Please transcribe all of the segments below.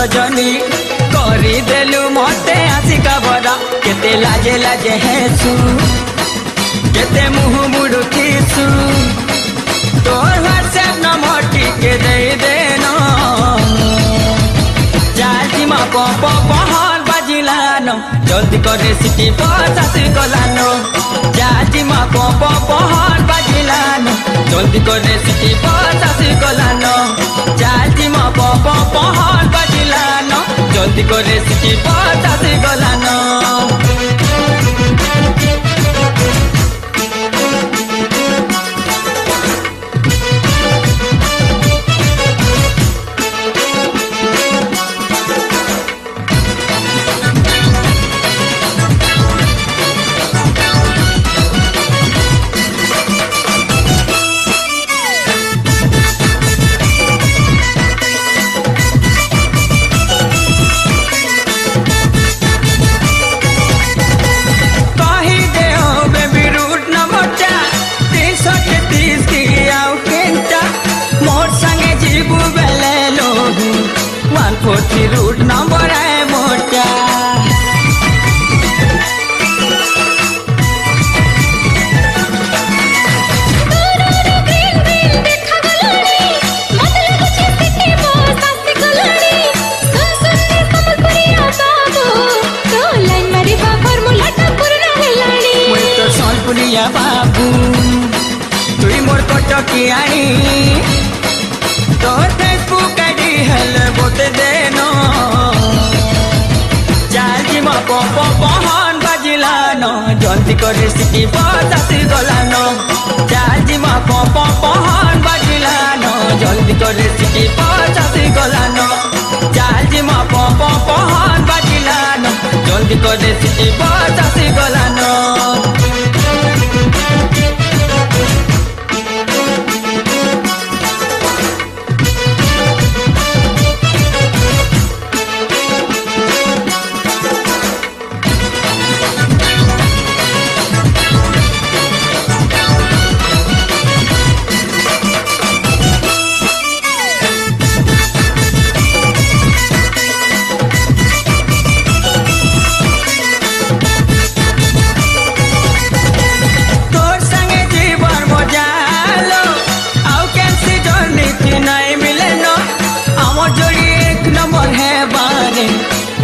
सजनी करी देलु मते आशिका भरा केते लाजे लाजे हेसु केते मुह मुड़ु किसु तोर व्हाट्सएप नंबर टिके दे देना जाजी मा पहर बाजिलानो जल्दी करे सिटी पचासी गलानो जाजी मा पहर बाजिलानो जल्दी करे सिटी पचासी गलानो जाजी मा पहर बाजिलानो जल्दी करे सिटी पचासी गलानो फोर्टी रूट नंबर है मोटा बाबू तुई मोर कटकी आनी तोर फेसबुक आईडी हेले बोते देनो जाजी मा पहन बाजिलानो जल्दी करे सिटी पचासी गलानो जाजी मा पहन बाजिलानो जल्दी करे सिटी पचासी गलानो जाजी मा पहन बाजिलानो जल्दी करे सिटी पचासी गलानो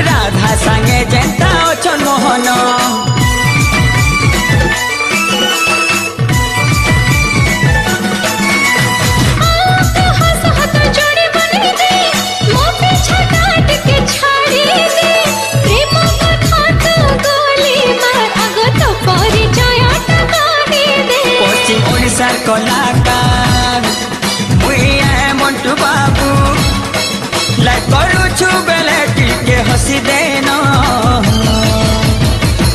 राधा संगे जनता ओछन मोहन पश्चिम ओडिशार कलाकार मुई मंटू बाबू लाइक करूछु बेले टिके हसी देनो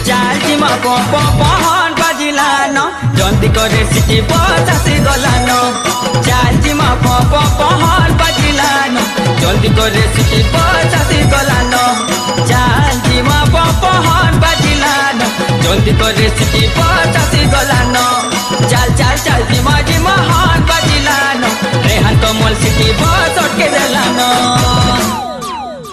चालजी मा पहन बाजिलानो जल्दी करे सिटी पचासी गलानो चालजी मा पहन बाजिलानो जल्दी करे सिटी पचासी गलानो चालजी मा पहन बाजिलानो जल्दी करे सिटी पचासी गलानो चाल चाल चाल जी महान बाजिलानो रेहान कमल सिटी बस अटके देलानो।